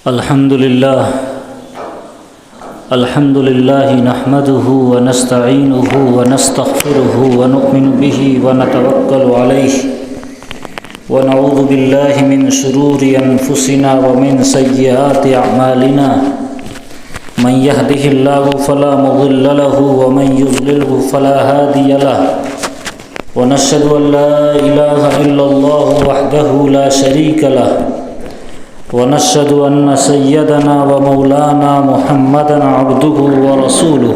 الحمد لله نحمده ونستعينه ونستغفره ونؤمن به ونتوكل عليه ونعوذ بالله من شرور أنفسنا ومن سيئات أعمالنا من يهده الله فلا مضل له ومن يضلله فلا هادي له ونشهد أن لا إله إلا الله وحده لا شريك له ونشهد أن سيدنا ومولانا محمدا عبده ورسوله.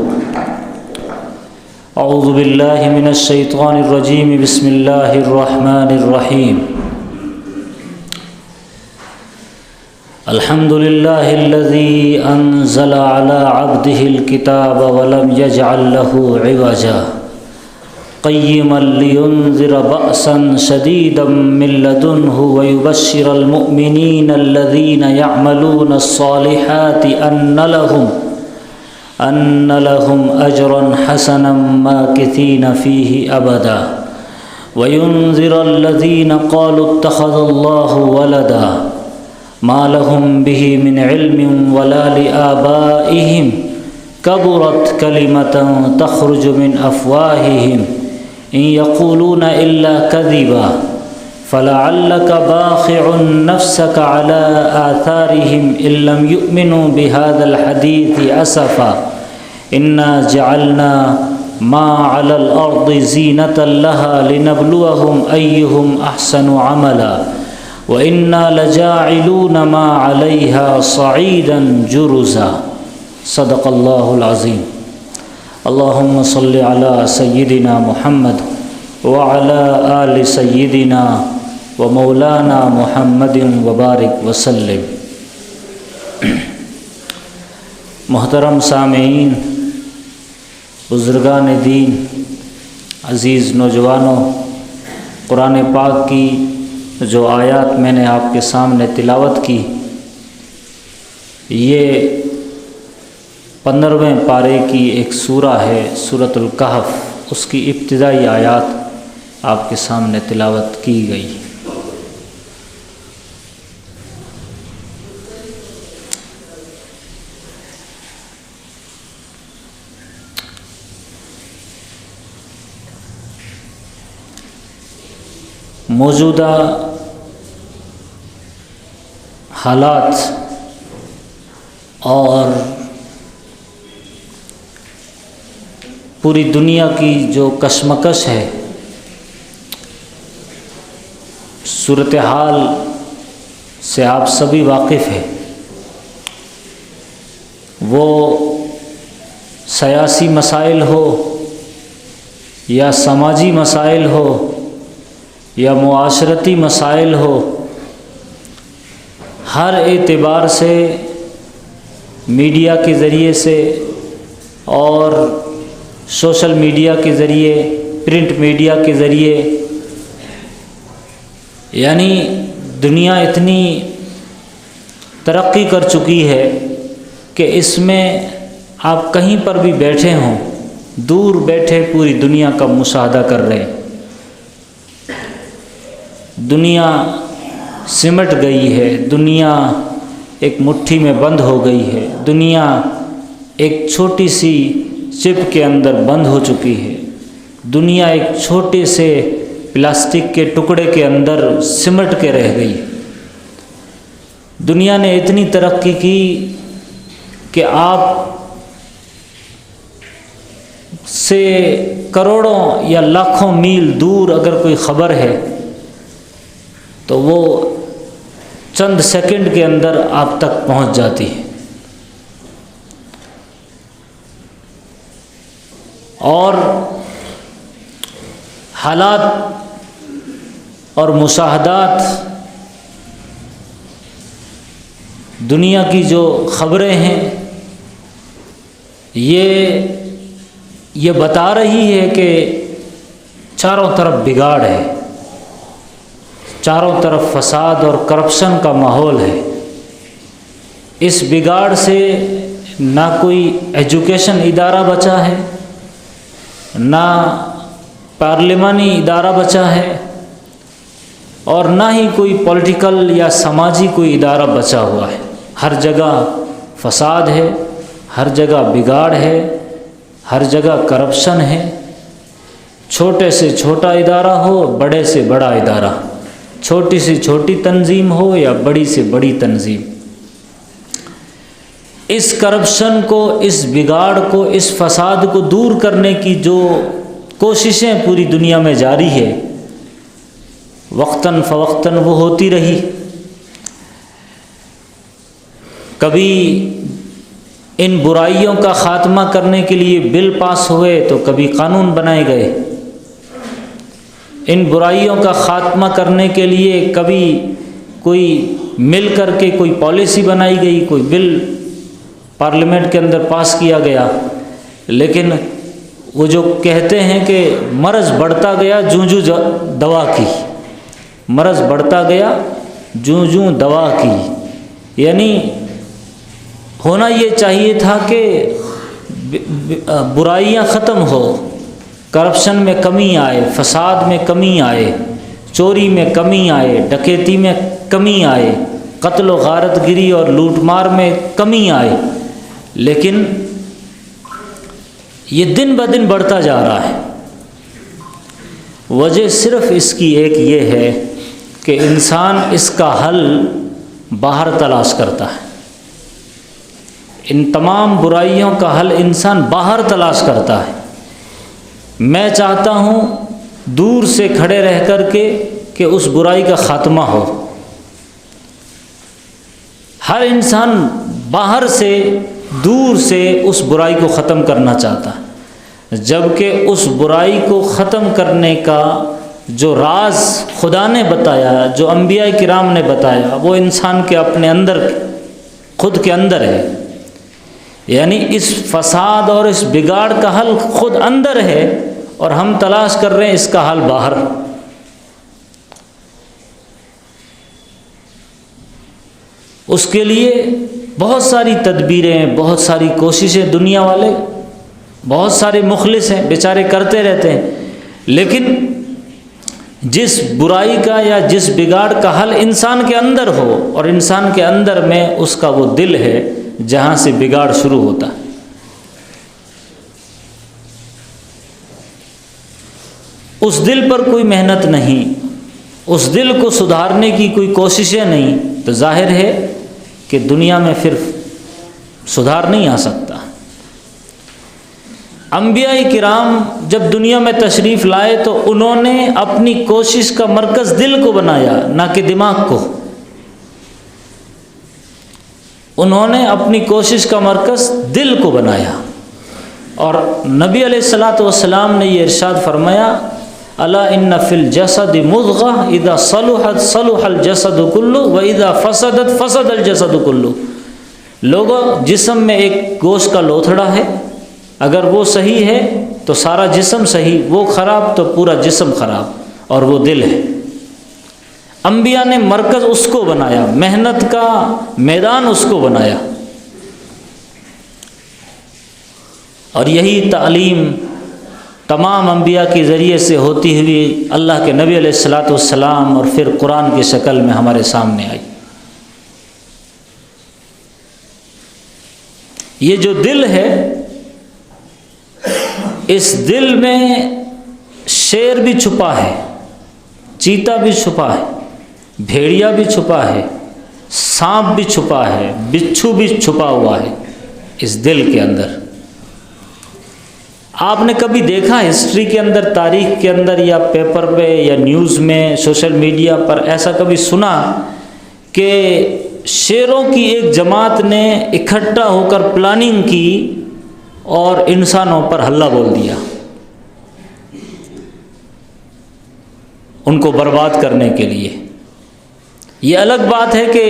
أعوذ بالله من الشيطان الرجيم. بسم الله الرحمن الرحيم. الحمد لله الذي أنزل على عبده الكتاب ولم يجعل له عوجا قيما لينذر بأسا شديدا من لدنه ويبشر المؤمنين الذين يعملون الصالحات أن لهم أجرا حسنا ماكثين فيه أبدا وينذر الذين قالوا اتخذ الله ولدا ما لهم به من علم ولا لآبائهم كبرت كلمة تخرج من أفواههم إن يقولون إلا كذبا فلعلك باخع نفسك على آثارهم إن لم يؤمنوا بهذا الحديث أسفا إنا جعلنا ما على الأرض زينة لها لنبلوهم أيهم أحسن عملا وإنا لجاعلون ما عليها صعيدا جرزا. صدق الله العظيم. اللهم صل على سيدنا محمد وعلى آل سيدنا ومولانا محمد وبارک وسلم. محترم سامعین، بزرگان دین، عزیز نوجوانوں، قرآن پاک کی جو آیات میں نے آپ کے سامنے تلاوت کی، یہ 15ویں پارے کی ایک سورہ ہے، سورۃ الکہف. اس کی ابتدائی آیات آپ کے سامنے تلاوت کی گئی. موجودہ حالات اور پوری دنیا کی جو کشمکش ہے، صورتحال سے آپ سبھی واقف ہیں. وہ سیاسی مسائل ہو یا سماجی مسائل ہو یا معاشرتی مسائل ہو، ہر اعتبار سے میڈیا کے ذریعے سے اور سوشل میڈیا کے ذریعے، پرنٹ میڈیا کے ذریعے، یعنی دنیا اتنی ترقی کر چکی ہے کہ اس میں آپ کہیں پر بھی بیٹھے ہوں، دور بیٹھے پوری دنیا کا مشاہدہ کر رہے ہیں. دنیا سمٹ گئی ہے، دنیا ایک مٹھی میں بند ہو گئی ہے، دنیا ایک چھوٹی سی چپ کے اندر بند ہو چکی ہے، دنیا ایک چھوٹے سے پلاسٹک کے ٹکڑے کے اندر سمٹ کے رہ گئی. دنیا نے اتنی ترقی کی کہ آپ سے کروڑوں یا لاکھوں میل دور اگر کوئی خبر ہے تو وہ چند سیکنڈ کے اندر آپ تک پہنچ جاتی ہے. اور حالات اور مشاہدات، دنیا کی جو خبریں ہیں، یہ بتا رہی ہے کہ چاروں طرف بگاڑ ہے، چاروں طرف فساد اور کرپشن کا ماحول ہے. اس بگاڑ سے نہ کوئی ایجوکیشن ادارہ بچا ہے، نہ پارلیمانی ادارہ بچا ہے، اور نہ ہی کوئی پولیٹیکل یا سماجی کوئی ادارہ بچا ہوا ہے. ہر جگہ فساد ہے، ہر جگہ بگاڑ ہے، ہر جگہ کرپشن ہے، چھوٹے سے چھوٹا ادارہ ہو، بڑے سے بڑا ادارہ، چھوٹی سے چھوٹی تنظیم ہو یا بڑی سے بڑی تنظیم، اس کرپشن کو، اس بگاڑ کو، اس فساد کو دور کرنے کی جو کوششیں پوری دنیا میں جاری ہے، وقتاً فوقتاً وہ ہوتی رہی۔ کبھی ان برائیوں کا خاتمہ کرنے کے لیے بل پاس ہوئے تو کبھی قانون بنائے گئے، ان برائیوں کا خاتمہ کرنے کے لیے کبھی کوئی مل کر کے کوئی پالیسی بنائی گئی، کوئی بل پارلیمنٹ کے اندر پاس کیا گیا، لیکن وہ جو کہتے ہیں کہ مرض بڑھتا گیا جوں جوں دوا کی، مرض بڑھتا گیا جوں جوں دوا کی، یعنی ہونا یہ چاہیے تھا کہ برائیاں ختم ہو، کرپشن میں کمی آئے، فساد میں کمی آئے، چوری میں کمی آئے، ڈکیتی میں کمی آئے، قتل و غارت گری اور لوٹ مار میں کمی آئے، لیکن یہ دن بدن بڑھتا جا رہا ہے۔ وجہ صرف اس کی ایک یہ ہے کہ انسان اس کا حل باہر تلاش کرتا ہے، ان تمام برائیوں کا حل انسان باہر تلاش کرتا ہے۔ میں چاہتا ہوں دور سے کھڑے رہ کر کے کہ اس برائی کا خاتمہ ہو، ہر انسان باہر سے، دور سے اس برائی کو ختم کرنا چاہتا ہے، جبکہ اس برائی کو ختم کرنے کا جو راز خدا نے بتایا، جو انبیاء کرام نے بتایا، وہ انسان کے اپنے اندر، خود کے اندر ہے، یعنی اس فساد اور اس بگاڑ کا حل خود اندر ہے اور ہم تلاش کر رہے ہیں اس کا حل باہر۔ اس کے لیے بہت ساری تدبیریں، بہت ساری کوششیں، دنیا والے بہت سارے مخلص ہیں بیچارے کرتے رہتے ہیں، لیکن جس برائی کا یا جس بگاڑ کا حل انسان کے اندر ہو، اور انسان کے اندر میں اس کا وہ دل ہے جہاں سے بگاڑ شروع ہوتا ہے۔ اس دل پر کوئی محنت نہیں، اس دل کو سدھارنے کی کوئی کوششیں نہیں، تو ظاہر ہے کہ دنیا میں پھر سدھار نہیں آ سکتا۔ انبیاء کرام جب دنیا میں تشریف لائے تو انہوں نے اپنی کوشش کا مرکز دل کو بنایا، نہ کہ دماغ کو۔ انہوں نے اپنی کوشش کا مرکز دل کو بنایا، اور نبی علیہ الصلاۃ والسلام نے یہ ارشاد فرمایا، الا ان فی الجسد مضغہ اذا صلحت صلح الجسد کلہ واذا فسدت فسد الجسد کلہ۔ لوگوں، جسم میں ایک گوشت کا لوتھڑا ہے، اگر وہ صحیح ہے تو سارا جسم صحیح، وہ خراب تو پورا جسم خراب، اور وہ دل ہے۔ انبیاء نے مرکز اس کو بنایا، محنت کا میدان اس کو بنایا، اور یہی تعلیم تمام انبیاء کے ذریعے سے ہوتی ہوئی اللہ کے نبی علیہ الصلاۃ والسلام اور پھر قرآن کی شکل میں ہمارے سامنے آئی۔ یہ جو دل ہے، اس دل میں شیر بھی چھپا ہے، چیتا بھی چھپا ہے، بھیڑیا بھی چھپا ہے، سانپ بھی چھپا ہے، بچھو بھی چھپا ہوا ہے اس دل کے اندر۔ آپ نے کبھی دیکھا ہسٹری کے اندر، تاریخ کے اندر، یا پیپر پہ یا نیوز میں، سوشل میڈیا پر ایسا کبھی سنا کہ شیروں کی ایک جماعت نے اکٹھا ہو کر پلاننگ کی اور انسانوں پر حملہ بول دیا ان کو برباد کرنے کے لیے؟ یہ الگ بات ہے کہ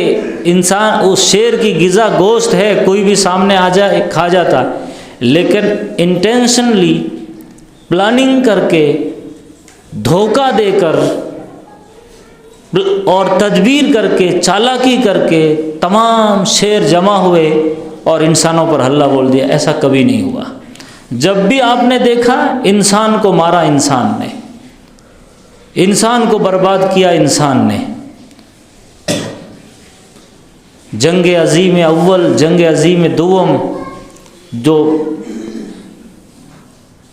انسان، اس شیر کی غذا گوشت ہے، کوئی بھی سامنے آ جائے کھا جاتا، لیکن انٹینشنلی پلاننگ کر کے، دھوکہ دے کر اور تدبیر کر کے، چالاکی کر کے تمام شیر جمع ہوئے اور انسانوں پر حملہ بول دیا، ایسا کبھی نہیں ہوا۔ جب بھی آپ نے دیکھا، انسان کو مارا انسان نے، انسان کو برباد کیا انسان نے۔ جنگ عظیم اول، جنگ عظیم دوم، جو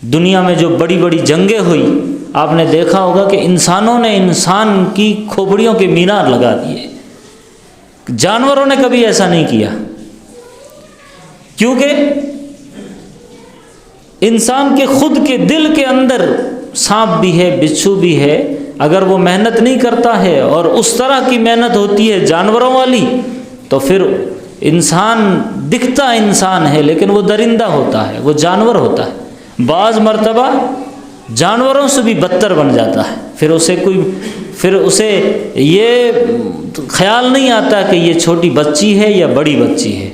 دنیا میں جو بڑی بڑی جنگیں ہوئی، آپ نے دیکھا ہوگا کہ انسانوں نے انسان کی کھوپڑیوں کے مینار لگا دیے. جانوروں نے کبھی ایسا نہیں کیا، کیونکہ انسان کے خود کے دل کے اندر سانپ بھی ہے، بچھو بھی ہے. اگر وہ محنت نہیں کرتا ہے اور اس طرح کی محنت ہوتی ہے جانوروں والی، تو پھر انسان دکھتا انسان ہے لیکن وہ درندہ ہوتا ہے، وہ جانور ہوتا ہے. بعض مرتبہ جانوروں سے بھی بدتر بن جاتا ہے. پھر اسے یہ خیال نہیں آتا کہ یہ چھوٹی بچی ہے یا بڑی بچی ہے،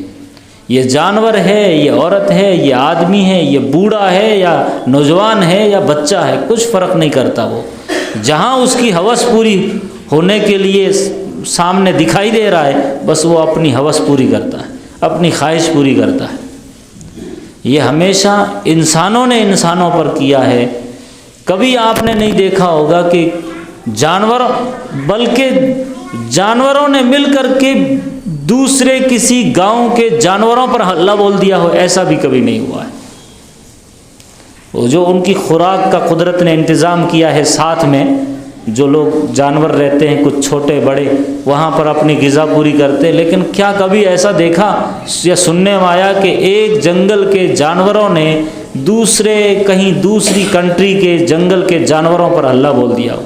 یہ جانور ہے، یہ عورت ہے، یہ آدمی ہے، یہ بوڑھا ہے یا نوجوان ہے یا بچہ ہے، کچھ فرق نہیں کرتا. وہ جہاں اس کی ہوس پوری ہونے کے لیے سامنے دکھائی دے رہا ہے، بس وہ اپنی ہوس پوری کرتا ہے، اپنی خواہش پوری کرتا ہے. یہ ہمیشہ انسانوں نے انسانوں پر کیا ہے. کبھی آپ نے نہیں دیکھا ہوگا کہ بلکہ جانوروں نے مل کر کے دوسرے کسی گاؤں کے جانوروں پر حملہ بول دیا ہو، ایسا بھی کبھی نہیں ہوا ہے. وہ جو ان کی خوراک کا قدرت نے انتظام کیا ہے، ساتھ میں جو لوگ جانور رہتے ہیں کچھ چھوٹے بڑے، وہاں پر اپنی غذا پوری کرتے، لیکن کیا کبھی ایسا دیکھا یا سننے میں آیا کہ ایک جنگل کے جانوروں نے کہیں دوسری کنٹری کے جنگل کے جانوروں پر حملہ بول دیا ہو؟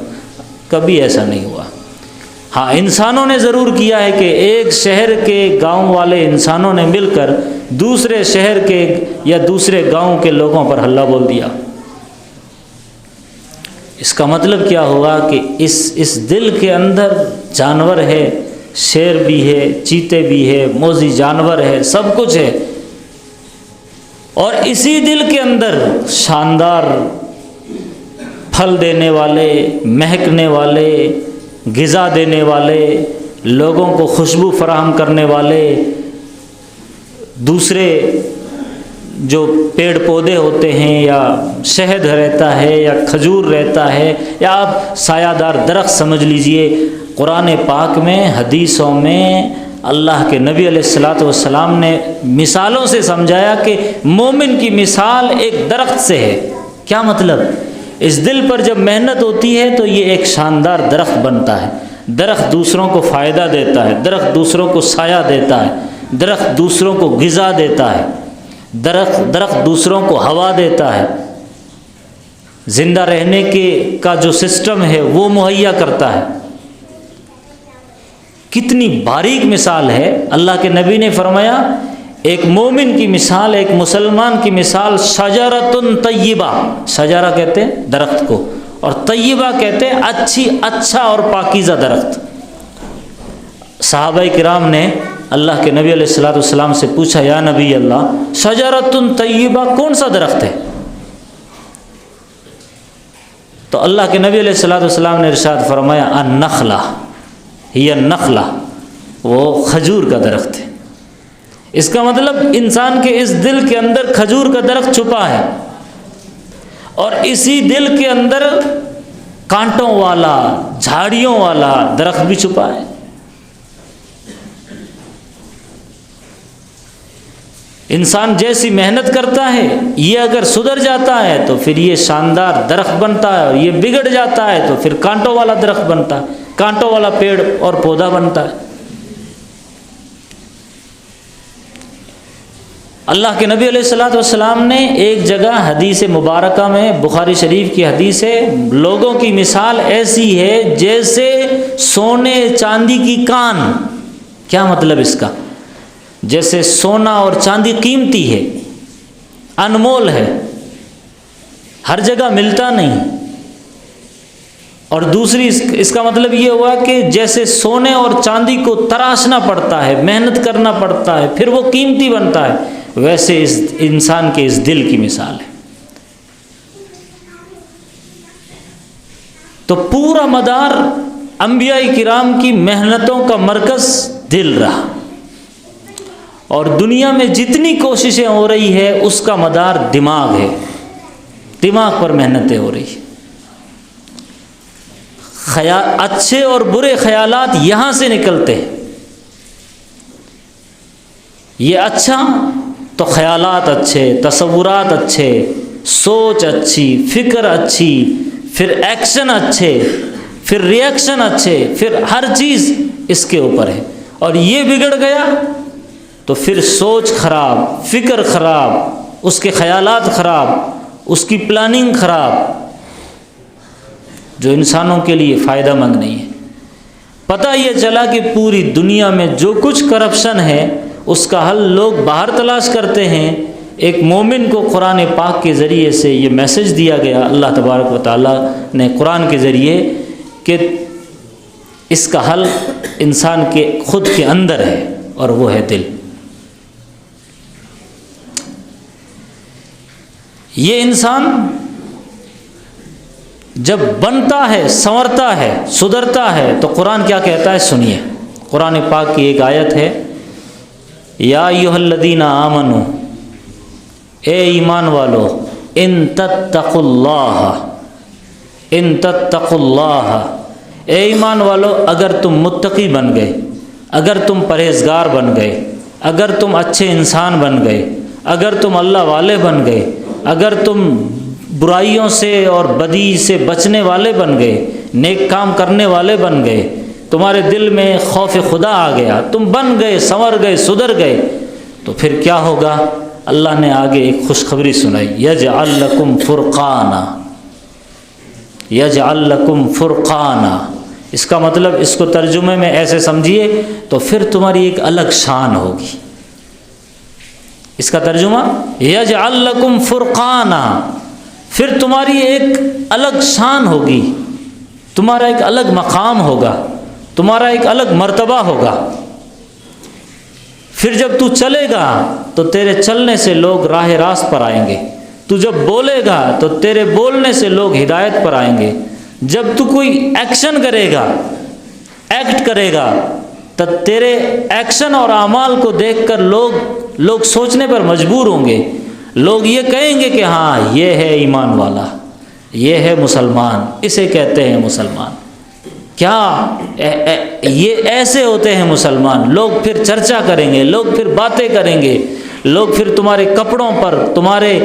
کبھی ایسا نہیں ہوا. ہاں، انسانوں نے ضرور کیا ہے کہ ایک شہر کے گاؤں والے انسانوں نے مل کر دوسرے شہر کے یا دوسرے گاؤں کے لوگوں پر حملہ بول دیا. اس کا مطلب کیا ہوا کہ اس دل کے اندر جانور ہے، شیر بھی ہے، چیتے بھی ہے، موذی جانور ہے، سب کچھ ہے. اور اسی دل کے اندر شاندار پھل دینے والے، مہکنے والے، غذا دینے والے، لوگوں کو خوشبو فراہم کرنے والے دوسرے جو پیڑ پودے ہوتے ہیں، یا شہد رہتا ہے یا کھجور رہتا ہے، یا آپ سایہ دار درخت سمجھ لیجئے. قرآن پاک میں، حدیثوں میں اللہ کے نبی علیہ الصلوۃ والسلام نے مثالوں سے سمجھایا کہ مومن کی مثال ایک درخت سے ہے. کیا مطلب؟ اس دل پر جب محنت ہوتی ہے تو یہ ایک شاندار درخت بنتا ہے. درخت دوسروں کو فائدہ دیتا ہے، درخت دوسروں کو سایہ دیتا ہے، درخت دوسروں کو غذا دیتا ہے، درخت دوسروں کو ہوا دیتا ہے، زندہ رہنے کا جو سسٹم ہے وہ مہیا کرتا ہے. کتنی باریک مثال ہے. اللہ کے نبی نے فرمایا ایک مومن کی مثال، ایک مسلمان کی مثال، شجرۃ طیبہ، شجرہ کہتے ہیں درخت کو، اور طیبہ کہتے ہیں اچھا اور پاکیزہ درخت. صحابہ کرام نے اللہ کے نبی علیہ الصلوۃ والسلام سے پوچھا، یا نبی اللہ، شجرۃ طیبہ کون سا درخت ہے؟ تو اللہ کے نبی علیہ الصلوۃ والسلام نے ارشاد فرمایا، النخلہ، یہ نخلہ، وہ کھجور کا درخت ہے. اس کا مطلب انسان کے اس دل کے اندر کھجور کا درخت چھپا ہے، اور اسی دل کے اندر کانٹوں والا، جھاڑیوں والا درخت بھی چھپا ہے. انسان جیسی محنت کرتا ہے، یہ اگر سدھر جاتا ہے تو پھر یہ شاندار درخت بنتا ہے، اور یہ بگڑ جاتا ہے تو پھر کانٹوں والا درخت بنتا ہے، کانٹوں والا پیڑ اور پودا بنتا ہے. اللہ کے نبی علیہ الصلوۃ والسلام نے ایک جگہ حدیث مبارکہ میں، بخاری شریف کی حدیث ہے، لوگوں کی مثال ایسی ہے جیسے سونے چاندی کی کان. کیا مطلب اس کا؟ جیسے سونا اور چاندی قیمتی ہے، انمول ہے، ہر جگہ ملتا نہیں. اور دوسری اس کا مطلب یہ ہوا کہ جیسے سونے اور چاندی کو تراشنا پڑتا ہے، محنت کرنا پڑتا ہے، پھر وہ قیمتی بنتا ہے، ویسے اس انسان کے اس دل کی مثال ہے. تو پورا مدار انبیاء کرام کی محنتوں کا مرکز دل رہا، اور دنیا میں جتنی کوششیں ہو رہی ہے اس کا مدار دماغ ہے، دماغ پر محنتیں ہو رہی ہیں. اچھے اور برے خیالات یہاں سے نکلتے ہیں. یہ اچھا تو خیالات اچھے، تصورات اچھے، سوچ اچھی، فکر اچھی، پھر ایکشن اچھے، پھر ری ایکشن اچھے، پھر ہر چیز اس کے اوپر ہے۔ اور یہ بگڑ گیا تو پھر سوچ خراب، فکر خراب، اس کے خیالات خراب، اس کی پلاننگ خراب، جو انسانوں کے لیے فائدہ مند نہیں ہے۔ پتہ یہ چلا کہ پوری دنیا میں جو کچھ کرپشن ہے اس کا حل لوگ باہر تلاش کرتے ہیں۔ ایک مومن کو قرآن پاک کے ذریعے سے یہ میسج دیا گیا اللہ تبارک و تعالیٰ نے قرآن کے ذریعے کہ اس کا حل انسان کے خود کے اندر ہے، اور وہ ہے دل۔ یہ انسان جب بنتا ہے، سنورتا ہے، سدھرتا ہے تو قرآن کیا کہتا ہے سنیے۔ قرآن پاک کی ایک آیت ہے، یا ایھا الذین آمنوا، اے ایمان والو، ان تتقوا اللہ، ان تتقوا اللہ، اے ایمان والو اگر تم متقی بن گئے، اگر تم پرہیزگار بن گئے، اگر تم اچھے انسان بن گئے، اگر تم اللہ والے بن گئے، اگر تم برائیوں سے اور بدی سے بچنے والے بن گئے، نیک کام کرنے والے بن گئے، تمہارے دل میں خوف خدا آ گیا، تم بن گئے، سنور گئے، سدھر گئے، تو پھر کیا ہوگا؟ اللہ نے آگے ایک خوشخبری سنائی، یجعل لکم فرقانا، یجعل لکم فرقانا۔ اس کا مطلب اس کو ترجمے میں ایسے سمجھیے تو پھر تمہاری ایک الگ شان ہوگی۔ اس کا ترجمہ یجعل لکم فرقانا، پھر تمہاری ایک الگ شان ہوگی، تمہارا ایک الگ مقام ہوگا، تمہارا ایک الگ مرتبہ ہوگا۔ پھر جب تو چلے گا تو تیرے چلنے سے لوگ راہ راست پر آئیں گے، تو جب بولے گا تو تیرے بولنے سے لوگ ہدایت پر آئیں گے، جب تو کوئی ایکشن کرے گا، ایکٹ کرے گا، تو تیرے ایکشن اور اعمال کو دیکھ کر لوگ سوچنے پر مجبور ہوں گے، لوگ یہ کہیں گے کہ ہاں یہ ہے ایمان والا، یہ ہے مسلمان، اسے کہتے ہیں مسلمان، کیا یہ ایسے ہوتے ہیں مسلمان۔ لوگ پھر چرچا کریں گے، لوگ پھر باتیں کریں گے، لوگ پھر تمہارے کپڑوں پر، تمہارے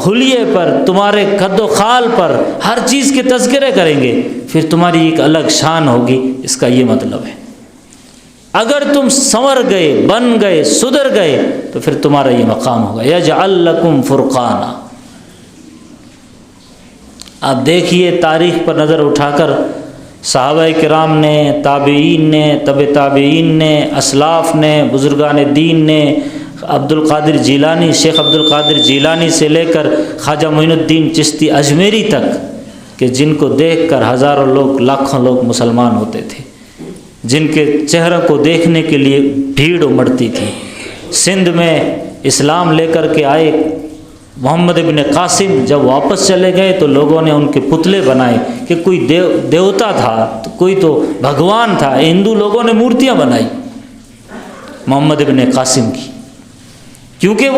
حلیے پر، تمہارے قد و خال پر ہر چیز کے تذکرے کریں گے، پھر تمہاری ایک الگ شان ہوگی۔ اس کا یہ مطلب ہے اگر تم سنور گئے، بن گئے، سدھر گئے تو پھر تمہارا یہ مقام ہوگا، یجعل لکم فرقانا۔ آپ دیکھیے تاریخ پر نظر اٹھا کر، صحابہ کرام نے، تابعین نے، تبع تابعین نے، اسلاف نے، بزرگان دین نے، عبد القادر جیلانی، شیخ عبد القادر جیلانی سے لے کر خواجہ معین الدین چشتی اجمیری تک، کہ جن کو دیکھ کر ہزاروں لوگ، لاکھوں لوگ مسلمان ہوتے تھے، جن کے چہروں کو دیکھنے کے لیے بھیڑ امڑتی تھی۔ سندھ میں اسلام لے کر کے آئے محمد ابن قاسم، جب واپس چلے گئے تو لوگوں نے ان کے پتلے بنائے کہ کوئی دیوتا تھا، کوئی تو بھگوان تھا۔ ہندو لوگوں نے مورتیاں بنائی محمد ابن قاسم کی، کیونکہ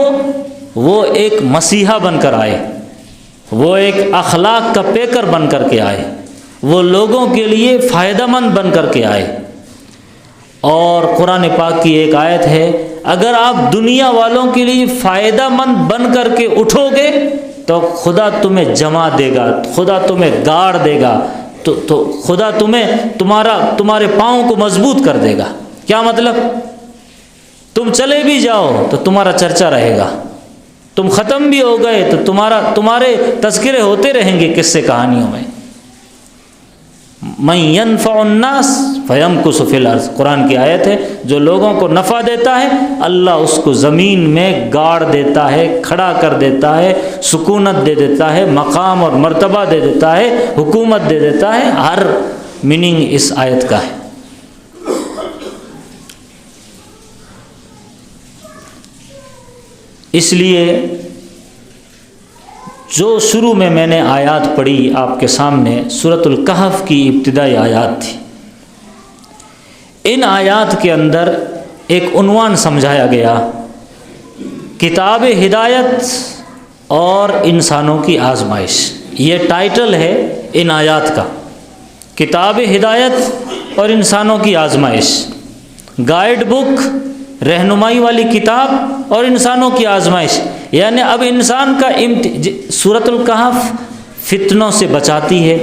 وہ ایک مسیحا بن کر آئے، وہ ایک اخلاق کا پیکر بن کر کے آئے، وہ لوگوں کے لیے فائدہ مند بن کر کے آئے۔ اور قرآن پاک کی ایک آیت ہے، اگر آپ دنیا والوں کے لیے فائدہ مند بن کر کے اٹھو گے تو خدا تمہیں جما دے گا، خدا تمہیں گاڑ دے گا، تو خدا تمہارے پاؤں کو مضبوط کر دے گا۔ کیا مطلب؟ تم چلے بھی جاؤ تو تمہارا چرچا رہے گا، تم ختم بھی ہو گئے تو تمہارے تذکرے ہوتے رہیں گے قصے کہانیوں میں۔ من ينفع الناس فيمكث في الارض، قرآن کی آیت ہے، جو لوگوں کو نفع دیتا ہے اللہ اس کو زمین میں گاڑ دیتا ہے، کھڑا کر دیتا ہے، سکونت دے دیتا ہے، مقام اور مرتبہ دے دیتا ہے، حکومت دے دیتا ہے۔ ہر میننگ اس آیت کا ہے۔ اس لیے جو شروع میں نے آیات پڑھی آپ کے سامنے، سورۃ الکہف کی ابتدائی آیات تھی۔ ان آیات کے اندر ایک عنوان سمجھایا گیا، کتاب ہدایت اور انسانوں کی آزمائش۔ یہ ٹائٹل ہے ان آیات کا، کتاب ہدایت اور انسانوں کی آزمائش، گائیڈ بک رہنمائی والی کتاب اور انسانوں کی آزمائش. یعنی اب انسان کا سورۃ الکہف فتنوں سے بچاتی ہے،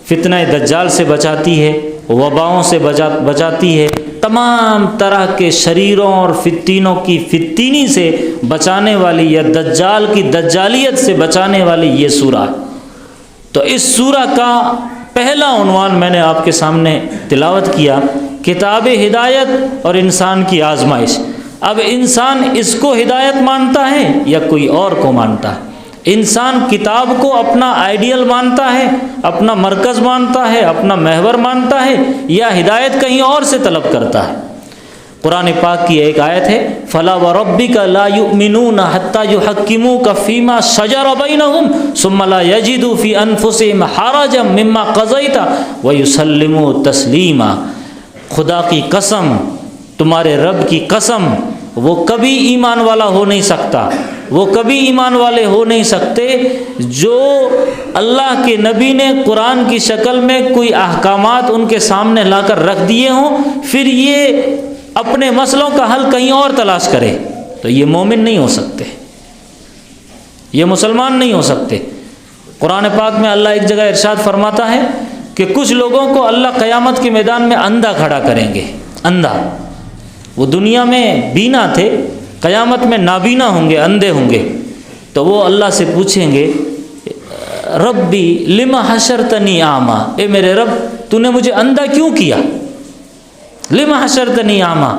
فتنہ دجال سے بچاتی ہے، وباؤں سے بچاتی ہے، تمام طرح کے شریروں اور فتینوں کی فتینی سے بچانے والی یا دجال کی دجالیت سے بچانے والی یہ سورہ ہے. تو اس سورہ کا پہلا عنوان میں نے آپ کے سامنے تلاوت کیا، کتاب ہدایت اور انسان کی آزمائش. اب انسان اس کو ہدایت مانتا ہے یا کوئی اور کو مانتا ہے؟ انسان کتاب کو اپنا آئیڈیل مانتا ہے، اپنا مرکز مانتا ہے، اپنا محور مانتا ہے، یا ہدایت کہیں اور سے طلب کرتا ہے؟ قرآن پاک کی ایک آیت ہے، فَلَا وَرَبِّكَ لَا يُؤْمِنُونَ حَتَّى يُحَكِّمُوكَ فِي مَا شَجَرَ بَيْنَهُمْ ثُمَّ لَا يَجِدُوا فِي أَنفُسِهِمْ حَرَجًا مِّمَّا قَضَيْتَ وَيُسَلِّمُوا تَسْلِيمًا. خدا کی قسم، تمہارے رب کی قسم، وہ کبھی ایمان والا ہو نہیں سکتا، وہ کبھی ایمان والے ہو نہیں سکتے جو اللہ کے نبی نے قرآن کی شکل میں کوئی احکامات ان کے سامنے لا کر رکھ دیے ہوں، پھر یہ اپنے مسئلوں کا حل کہیں اور تلاش کرے. تو یہ مومن نہیں ہو سکتے، یہ مسلمان نہیں ہو سکتے. قرآن پاک میں اللہ ایک جگہ ارشاد فرماتا ہے کہ کچھ لوگوں کو اللہ قیامت کے میدان میں اندھا کھڑا کریں گے. اندھا، وہ دنیا میں بینا تھے، قیامت میں نابینا ہوں گے، اندھے ہوں گے. تو وہ اللہ سے پوچھیں گے، ربی لما حشرتنی اعمیٰ، اے میرے رب تو نے مجھے اندھا کیوں کیا؟ لما حشرتنی اعمیٰ.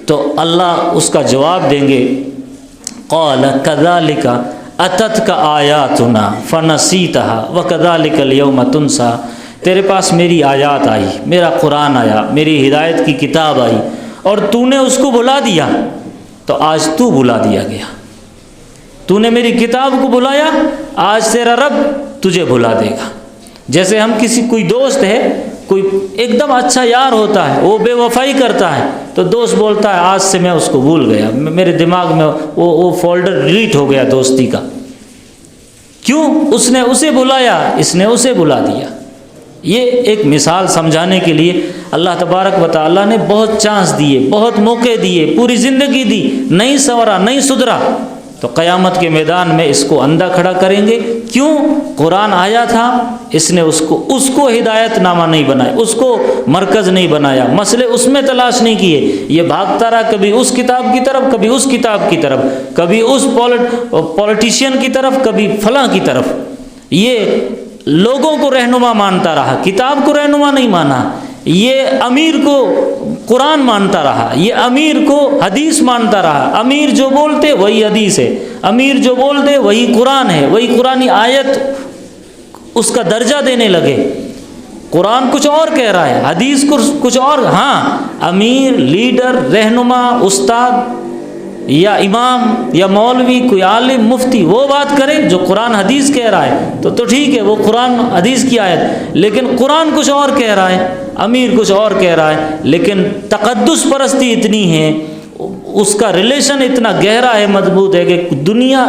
تو اللہ اس کا جواب دیں گے، قال کذالک اتتک آیاتنا فنسیتها وکذالک اليوم تنسی. تیرے پاس میری آیات آئی، میرا قرآن آیا، میری ہدایت کی کتاب آئی، اور تو نے اس کو بھلا دیا، تو آج تو بھلا دیا گیا. تو نے میری کتاب کو بھلایا، آج تیرا رب تجھے بھلا دے گا. جیسے ہم کوئی دوست ہے، کوئی ایک دم اچھا یار ہوتا ہے، وہ بے وفائی کرتا ہے، تو دوست بولتا ہے آج سے میں اس کو بھول گیا، میرے دماغ میں وہ فولڈر ڈیلیٹ ہو گیا دوستی کا. کیوں؟ اس نے اسے بلایا، اس نے اسے بلا دیا. یہ ایک مثال سمجھانے کے لیے اللہ تبارک و تعالیٰ نے بہت چانس دیے، بہت موقع دیے، پوری زندگی دی، نہیں سنورا، نہیں سدھرا. تو قیامت کے میدان میں اس کو اندھا کھڑا کریں گے. کیوں؟ قرآن آیا تھا، اس نے اس کو ہدایت نامہ نہیں بنایا، اس کو مرکز نہیں بنایا، مسئلے اس میں تلاش نہیں کیے. یہ بھاگتا رہا کبھی اس کتاب کی طرف، کبھی اس کتاب کی طرف، کبھی اس پولیٹیشین کی طرف، کبھی فلاں کی طرف. یہ لوگوں کو رہنما مانتا رہا، کتاب کو رہنما نہیں مانا. یہ امیر کو قرآن مانتا رہا، یہ امیر کو حدیث مانتا رہا. امیر جو بولتے وہی حدیث ہے، امیر جو بولتے وہی قرآن ہے، وہی قرآنی آیت اس کا درجہ دینے لگے. قرآن کچھ اور کہہ رہا ہے، حدیث کچھ اور. ہاں، امیر، لیڈر، رہنما، استاد یا امام یا مولوی، کوئی عالم، مفتی وہ بات کرے جو قرآن حدیث کہہ رہا ہے تو ٹھیک ہے، وہ قرآن حدیث کی آیت. لیکن قرآن کچھ اور کہہ رہا ہے، امیر کچھ اور کہہ رہا ہے. لیکن تقدس پرستی اتنی ہے، اس کا ریلیشن اتنا گہرا ہے، مضبوط ہے کہ دنیا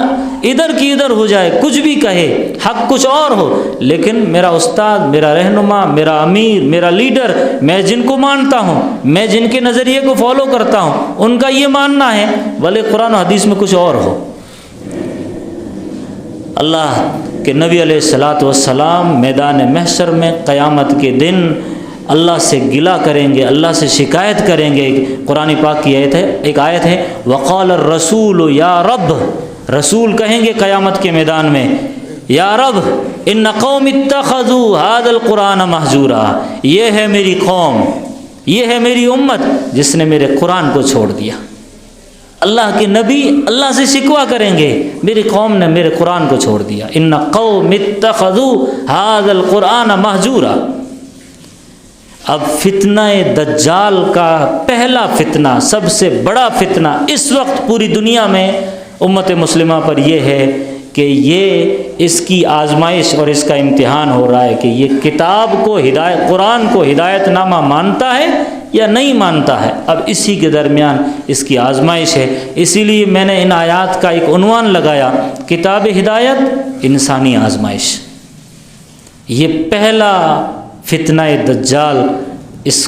ادھر کی ادھر ہو جائے، کچھ بھی کہے، حق کچھ اور ہو، لیکن میرا استاد، میرا رہنما، میرا امیر، میرا لیڈر، میں جن کو مانتا ہوں، میں جن کے نظریے کو فالو کرتا ہوں، ان کا یہ ماننا ہے، بھلے قرآن و حدیث میں کچھ اور ہو. اللہ کے نبی علیہ الصلاۃ والسلام میدان محشر میں قیامت کے دن اللہ سے گلا کریں گے، اللہ سے شکایت کریں گے. قرآن پاک کی ایک آیت ہے، وقال الرسول یا رب، رسول کہیں گے قیامت کے میدان میں، یا رب ان قوم اتخذوا هذا القرآن مہجورا. یہ ہے میری قوم، یہ ہے میری امت جس نے میرے قرآن کو چھوڑ دیا. اللہ کے نبی اللہ سے شکوہ کریں گے، میری قوم نے میرے قرآن کو چھوڑ دیا. ان قوم اتخذوا هذا القرآن مہجورا. اب فتنہ دجال کا پہلا فتنہ، سب سے بڑا فتنہ اس وقت پوری دنیا میں امت مسلمہ پر یہ ہے کہ یہ اس کی آزمائش اور اس کا امتحان ہو رہا ہے کہ یہ کتاب کو قرآن کو ہدایت نامہ مانتا ہے یا نہیں مانتا ہے. اب اسی کے درمیان اس کی آزمائش ہے. اسی لیے میں نے ان آیات کا ایک عنوان لگایا، کتاب ہدایت، انسانی آزمائش. یہ پہلا فتنہ دجال اس